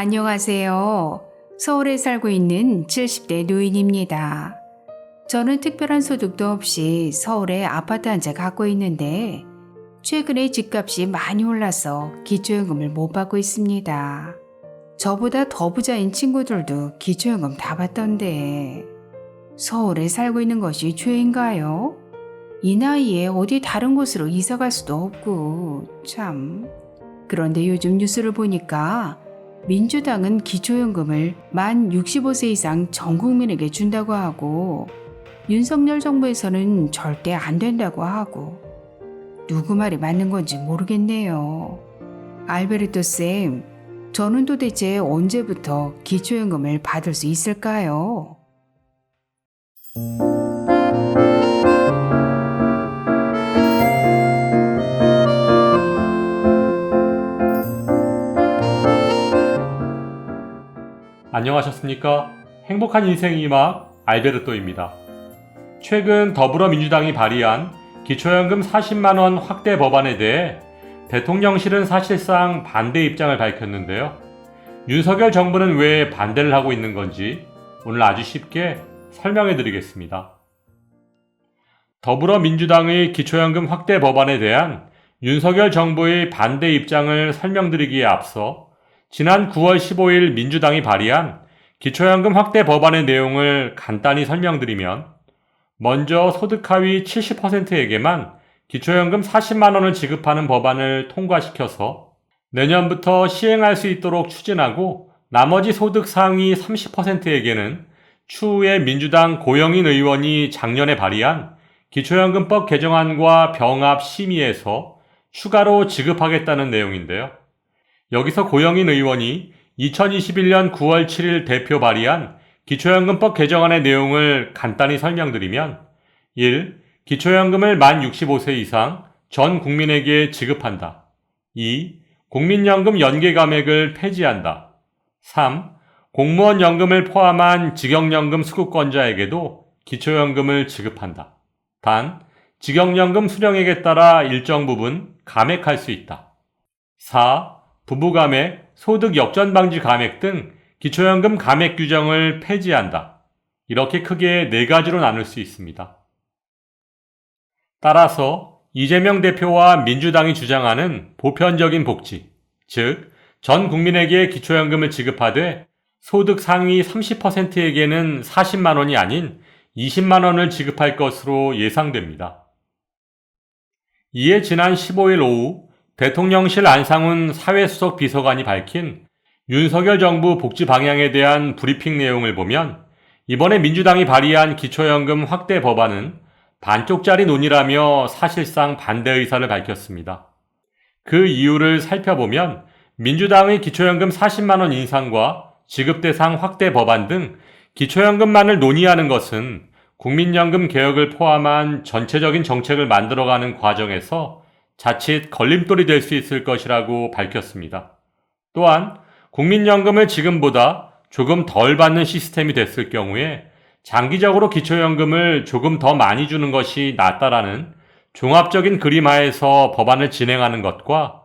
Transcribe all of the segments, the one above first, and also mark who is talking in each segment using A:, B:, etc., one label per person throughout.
A: 안녕하세요. 서울에 살고 있는 70대 노인입니다. 저는 특별한 소득도 없이 서울에 아파트 한 채 갖고 있는데 최근에 집값이 많이 올라서 기초연금을 못 받고 있습니다. 저보다 더 부자인 친구들도 기초연금 다 받던데 서울에 살고 있는 것이 죄인가요? 이 나이에 어디 다른 곳으로 이사 갈 수도 없고 참. 그런데 요즘 뉴스를 보니까 민주당은 기초연금을 만 65세 이상 전 국민에게 준다고 하고 윤석열 정부에서는 절대 안 된다고 하고 누구 말이 맞는 건지 모르겠네요. 알베르토 쌤, 저는 도대체 언제부터 기초연금을 받을 수 있을까요?
B: 안녕하셨습니까? 행복한 인생의 막 알베르토입니다. 최근 더불어민주당이 발의한 기초연금 40만원 확대 법안에 대해 대통령실은 사실상 반대 입장을 밝혔는데요. 윤석열 정부는 왜 반대를 하고 있는 건지 오늘 아주 쉽게 설명해 드리겠습니다. 더불어민주당의 기초연금 확대 법안에 대한 윤석열 정부의 반대 입장을 설명드리기에 앞서 지난 9월 15일 민주당이 발의한 기초연금 확대 법안의 내용을 간단히 설명드리면 먼저 소득 하위 70%에게만 기초연금 40만 원을 지급하는 법안을 통과시켜서 내년부터 시행할 수 있도록 추진하고 나머지 소득 상위 30%에게는 추후에 민주당 고영인 의원이 작년에 발의한 기초연금법 개정안과 병합 심의에서 추가로 지급하겠다는 내용인데요. 여기서 고영인 의원이 2021년 9월 7일 대표 발의한 기초연금법 개정안의 내용을 간단히 설명드리면 1. 기초연금을 만 65세 이상 전 국민에게 지급한다. 2. 국민연금 연계 감액을 폐지한다. 3. 공무원 연금을 포함한 직영연금 수급권자에게도 기초연금을 지급한다. 단, 직영연금 수령액에 따라 일정 부분 감액할 수 있다. 4. 부부감액, 소득 역전 방지 감액 등 기초연금 감액 규정을 폐지한다. 이렇게 크게 4가지로 나눌 수 있습니다. 따라서 이재명 대표와 민주당이 주장하는 보편적인 복지, 즉 전 국민에게 기초연금을 지급하되 소득 상위 30%에게는 40만 원이 아닌 20만 원을 지급할 것으로 예상됩니다. 이에 지난 15일 오후 대통령실 안상훈 사회수석 비서관이 밝힌 윤석열 정부 복지 방향에 대한 브리핑 내용을 보면 이번에 민주당이 발의한 기초연금 확대 법안은 반쪽짜리 논의라며 사실상 반대 의사를 밝혔습니다. 그 이유를 살펴보면 민주당의 기초연금 40만 원 인상과 지급 대상 확대 법안 등 기초연금만을 논의하는 것은 국민연금 개혁을 포함한 전체적인 정책을 만들어가는 과정에서 자칫 걸림돌이 될 수 있을 것이라고 밝혔습니다. 또한 국민연금을 지금보다 조금 덜 받는 시스템이 됐을 경우에 장기적으로 기초연금을 조금 더 많이 주는 것이 낫다라는 종합적인 그림하에서 법안을 진행하는 것과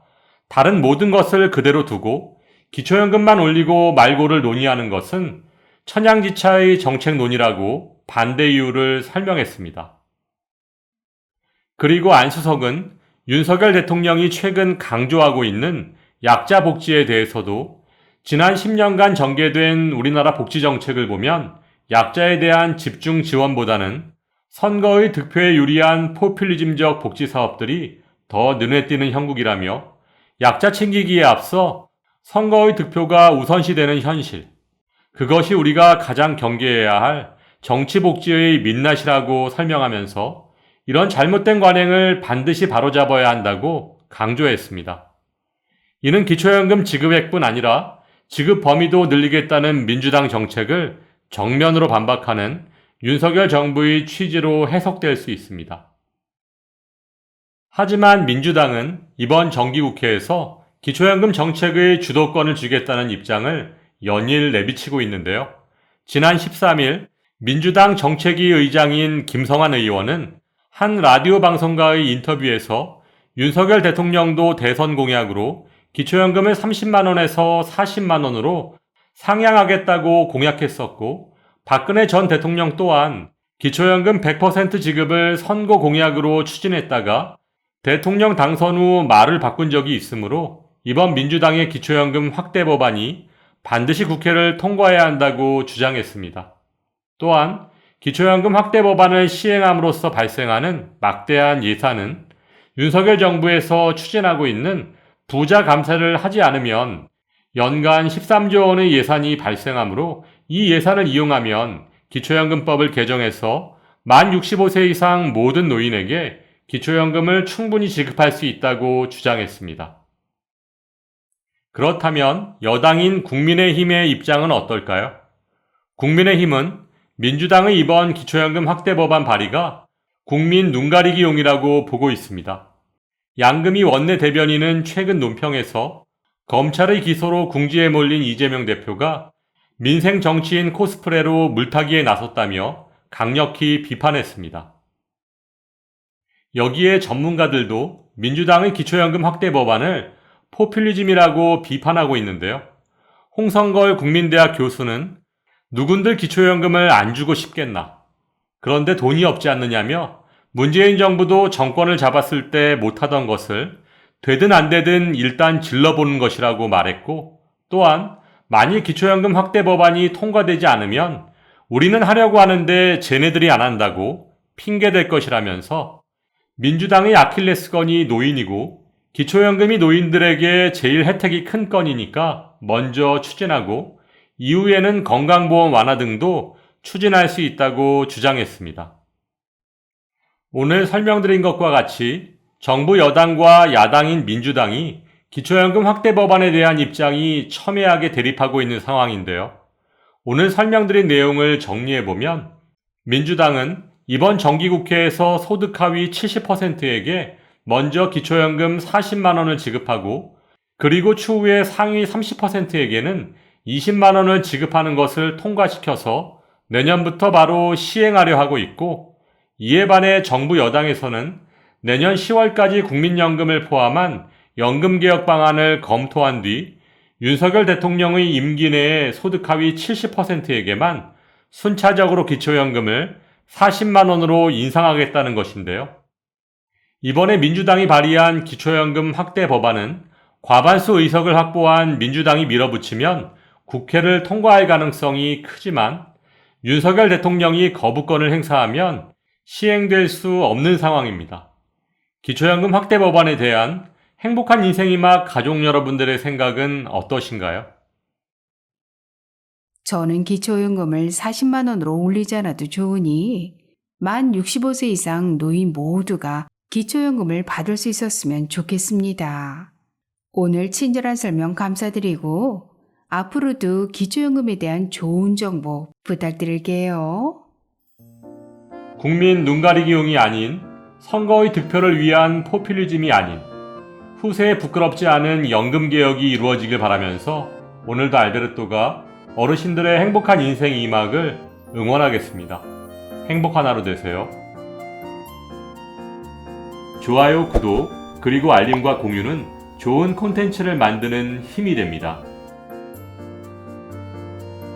B: 다른 모든 것을 그대로 두고 기초연금만 올리고 말고를 논의하는 것은 천양지차의 정책 논의라고 반대 이유를 설명했습니다. 그리고 안수석은 윤석열 대통령이 최근 강조하고 있는 약자 복지에 대해서도 지난 10년간 전개된 우리나라 복지 정책을 보면 약자에 대한 집중 지원보다는 선거의 득표에 유리한 포퓰리즘적 복지 사업들이 더 눈에 띄는 형국이라며 약자 챙기기에 앞서 선거의 득표가 우선시되는 현실, 그것이 우리가 가장 경계해야 할 정치 복지의 민낯이라고 설명하면서 이런 잘못된 관행을 반드시 바로잡아야 한다고 강조했습니다. 이는 기초연금 지급액뿐 아니라 지급 범위도 늘리겠다는 민주당 정책을 정면으로 반박하는 윤석열 정부의 취지로 해석될 수 있습니다. 하지만 민주당은 이번 정기국회에서 기초연금 정책의 주도권을 주겠다는 입장을 연일 내비치고 있는데요. 지난 13일 민주당 정책위 의장인 김성환 의원은 한 라디오 방송과의 인터뷰에서 윤석열 대통령도 대선 공약으로 기초연금을 30만 원에서 40만 원으로 상향하겠다고 공약했었고, 박근혜 전 대통령 또한 기초연금 100% 지급을 선거 공약으로 추진했다가 대통령 당선 후 말을 바꾼 적이 있으므로 이번 민주당의 기초연금 확대 법안이 반드시 국회를 통과해야 한다고 주장했습니다. 또한 기초연금 확대 법안을 시행함으로써 발생하는 막대한 예산은 윤석열 정부에서 추진하고 있는 부자 감세를 하지 않으면 연간 13조 원의 예산이 발생하므로 이 예산을 이용하면 기초연금법을 개정해서 만 65세 이상 모든 노인에게 기초연금을 충분히 지급할 수 있다고 주장했습니다. 그렇다면 여당인 국민의힘의 입장은 어떨까요? 국민의힘은 민주당의 이번 기초연금 확대 법안 발의가 국민 눈가리기용이라고 보고 있습니다. 양금희 원내 대변인은 최근 논평에서 검찰의 기소로 궁지에 몰린 이재명 대표가 민생 정치인 코스프레로 물타기에 나섰다며 강력히 비판했습니다. 여기에 전문가들도 민주당의 기초연금 확대 법안을 포퓰리즘이라고 비판하고 있는데요. 홍성걸 국민대학 교수는 누군들 기초연금을 안 주고 싶겠나. 그런데 돈이 없지 않느냐며 문재인 정부도 정권을 잡았을 때 못하던 것을 되든 안 되든 일단 질러보는 것이라고 말했고, 또한 만일 기초연금 확대 법안이 통과되지 않으면 우리는 하려고 하는데 쟤네들이 안 한다고 핑계댈 것이라면서 민주당의 아킬레스건이 노인이고 기초연금이 노인들에게 제일 혜택이 큰 건이니까 먼저 추진하고 이후에는 건강보험 완화 등도 추진할 수 있다고 주장했습니다. 오늘 설명드린 것과 같이 정부 여당과 야당인 민주당이 기초연금 확대 법안에 대한 입장이 첨예하게 대립하고 있는 상황인데요. 오늘 설명드린 내용을 정리해보면 민주당은 이번 정기국회에서 소득 하위 70%에게 먼저 기초연금 40만 원을 지급하고 그리고 추후에 상위 30%에게는 20만 원을 지급하는 것을 통과시켜서 내년부터 바로 시행하려 하고 있고, 이에 반해 정부 여당에서는 내년 10월까지 국민연금을 포함한 연금개혁 방안을 검토한 뒤 윤석열 대통령의 임기 내에 소득 하위 70%에게만 순차적으로 기초연금을 40만 원으로 인상하겠다는 것인데요. 이번에 민주당이 발의한 기초연금 확대 법안은 과반수 의석을 확보한 민주당이 밀어붙이면 국회를 통과할 가능성이 크지만 윤석열 대통령이 거부권을 행사하면 시행될 수 없는 상황입니다. 기초연금 확대 법안에 대한 행복한 인생이막 가족 여러분들의 생각은 어떠신가요?
A: 저는 기초연금을 40만 원으로 올리지 않아도 좋으니 만 65세 이상 노인 모두가 기초연금을 받을 수 있었으면 좋겠습니다. 오늘 친절한 설명 감사드리고 앞으로도 기초연금에 대한 좋은 정보 부탁드릴게요.
B: 국민 눈가리기용이 아닌 선거의 득표를 위한 포퓰리즘이 아닌 후세에 부끄럽지 않은 연금개혁이 이루어지길 바라면서 오늘도 알베르토가 어르신들의 행복한 인생 2막을 응원하겠습니다. 행복한 하루 되세요. 좋아요, 구독, 그리고 알림과 공유는 좋은 콘텐츠를 만드는 힘이 됩니다.